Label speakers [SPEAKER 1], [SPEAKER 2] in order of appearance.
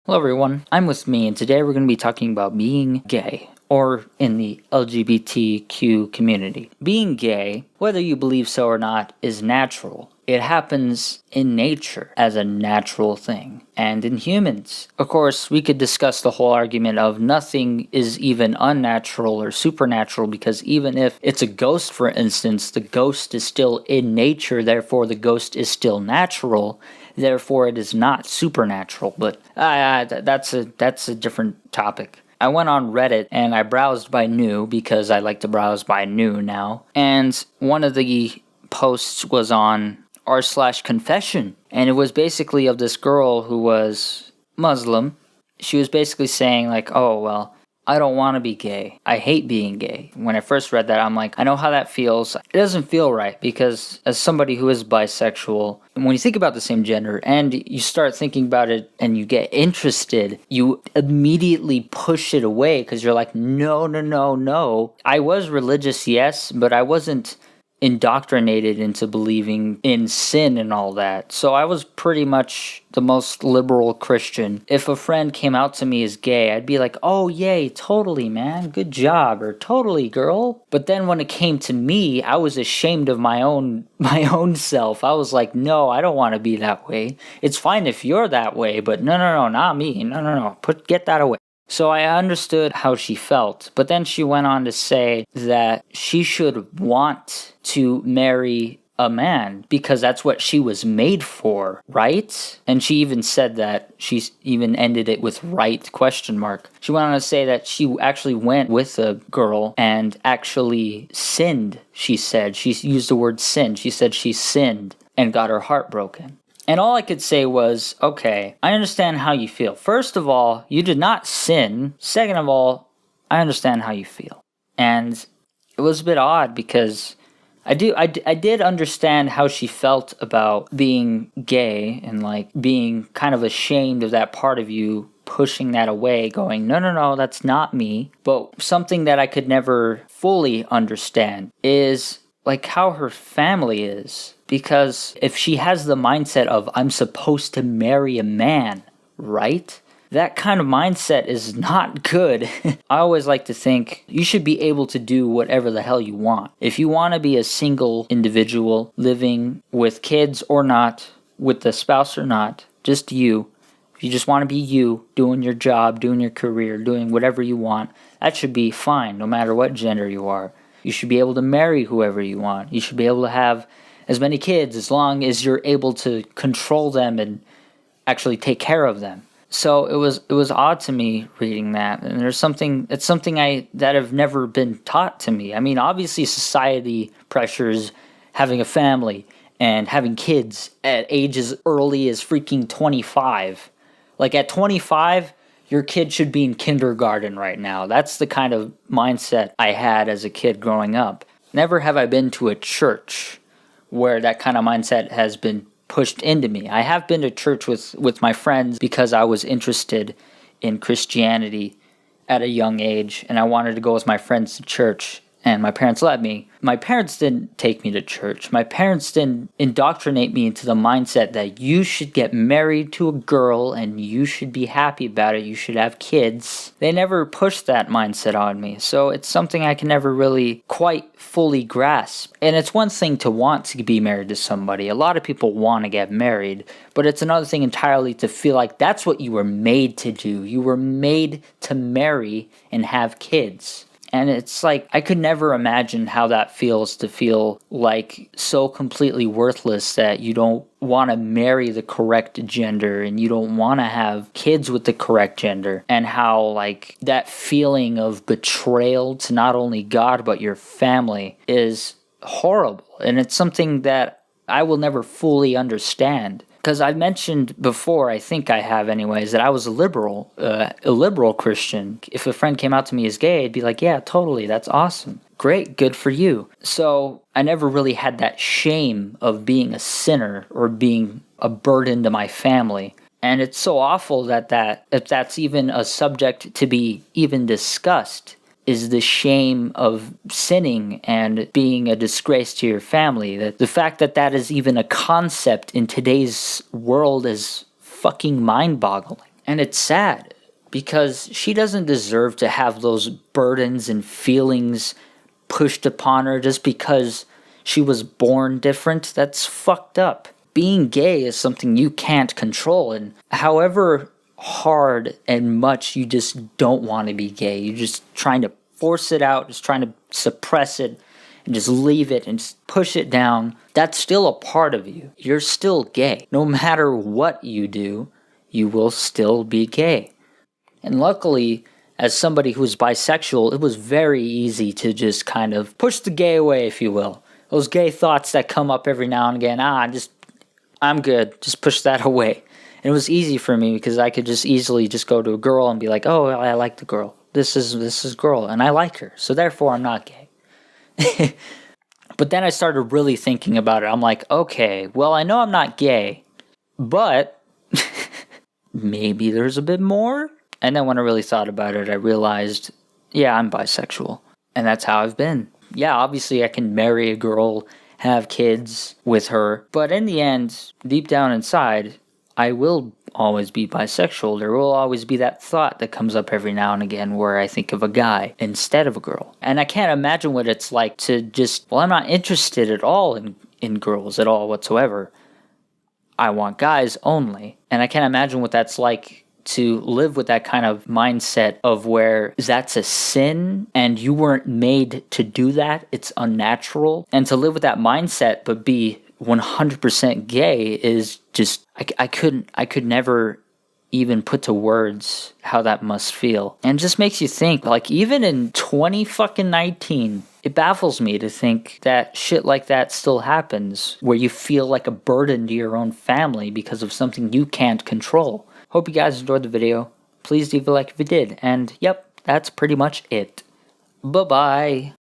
[SPEAKER 1] Hello everyone, I'm with me, and today we're going to be talking about being gay, or in the LGBTQ community. Being gay, whether you believe so or not, is natural. It happens in nature as a natural thing, and in humans. Of course, we could discuss the whole argument of nothing is even unnatural or supernatural, because even if it's a ghost, for instance, the ghost is still in nature, therefore the ghost is still natural. Therefore, it is not supernatural, but that's a different topic. I went on Reddit and I browsed by new because I like to browse by new now. And one of the posts was on r/confession, and it was basically of this girl who was Muslim. She was basically saying like, "Oh well, I don't want to be gay. I hate being gay." When I first read that, I'm like, I know how that feels. It doesn't feel right, because as somebody who is bisexual, when you think about the same gender and you start thinking about it and you get interested, you immediately push it away because you're like, no, no, no, no. I was religious, yes, but I wasn't indoctrinated into believing in sin and all that. So I was pretty much the most liberal Christian. If a friend came out to me as gay, I'd be like, "Oh yay, totally man, good job," or "Totally girl." But then when it came to me, I was ashamed of my own self. I was like, "No, I don't want to be that way. It's fine if you're that way, but no, not me. No. Get that away." So I understood how she felt, but then she went on to say that she should want to marry a man because that's what she was made for, right? And she even said that, she even ended it with right ? She went on to say that she actually went with a girl and actually sinned, she said. She used the word sin. She said she sinned and got her heart broken. And all I could say was, okay, I understand how you feel. First of all, you did not sin. Second of all, I understand how you feel. And it was a bit odd because I did understand how she felt about being gay and like being kind of ashamed of that part of you, pushing that away, going, no, that's not me. But something that I could never fully understand is like how her family is. Because if she has the mindset of, I'm supposed to marry a man, right? That kind of mindset is not good. I always like to think you should be able to do whatever the hell you want. If you want to be a single individual living with kids or not, with a spouse or not, just you. If you just want to be you, doing your job, doing your career, doing whatever you want, that should be fine no matter what gender you are. You should be able to marry whoever you want. You should be able to have as many kids as long as you're able to control them and actually take care of them. So it was odd to me reading that, and it's something that have never been taught to me. I mean, obviously society pressures having a family and having kids at ages early as freaking 25. Like at 25, your kid should be in kindergarten right now. That's the kind of mindset I had as a kid growing up. Never have I been to a church where that kind of mindset has been pushed into me. I have been to church with my friends because I was interested in Christianity at a young age, and I wanted to go with my friends to church, and my parents let me. My parents didn't take me to church. My parents didn't indoctrinate me into the mindset that you should get married to a girl and you should be happy about it. You should have kids. They never pushed that mindset on me. So it's something I can never really quite fully grasp. And it's one thing to want to be married to somebody. A lot of people want to get married, but it's another thing entirely to feel like that's what you were made to do. You were made to marry and have kids. And it's like, I could never imagine how that feels, to feel like so completely worthless that you don't want to marry the correct gender and you don't want to have kids with the correct gender, and how like that feeling of betrayal to not only God but your family is horrible. And it's something that I will never fully understand. Because I've mentioned before, I think I have anyways, that I was a liberal Christian. If a friend came out to me as gay, I'd be like, yeah, totally, that's awesome. Great, good for you. So I never really had that shame of being a sinner or being a burden to my family. And it's so awful that if that's even a subject to be even discussed, is the shame of sinning and being a disgrace to your family. That the fact that that is even a concept in today's world is fucking mind-boggling. And it's sad because she doesn't deserve to have those burdens and feelings pushed upon her just because she was born different. That's fucked up. Being gay is something you can't control, and however hard and much you just don't want to be gay, you're just trying to force it out, just trying to suppress it and just leave it and just push it down, that's still a part of you. You're still gay. No matter what you do, you will still be gay. And luckily, as somebody who's bisexual, it was very easy to just kind of push the gay away, if you will. Those gay thoughts that come up every now and again, I'm good, just push that away. And it was easy for me because I could just easily just go to a girl and be like, oh, I like the girl. This is girl, and I like her, so therefore I'm not gay. But then I started really thinking about it. I'm like, okay, well, I know I'm not gay, but maybe there's a bit more? And then when I really thought about it, I realized, yeah, I'm bisexual. And that's how I've been. Yeah, obviously I can marry a girl, have kids with her, but in the end, deep down inside, I will always be bisexual. There will always be that thought that comes up every now and again where I think of a guy instead of a girl. And I can't imagine what it's like to just, well, I'm not interested at all in girls at all whatsoever. I want guys only. And I can't imagine what that's like to live with that kind of mindset of where that's a sin and you weren't made to do that. It's unnatural. And to live with that mindset but be 100% gay is just, I could never even put to words how that must feel. And it just makes you think, like, even in 2019, it baffles me to think that shit like that still happens, where you feel like a burden to your own family because of something you can't control. Hope you guys enjoyed the video. Please leave a like if you did. And yep, that's pretty much it. Bye-bye.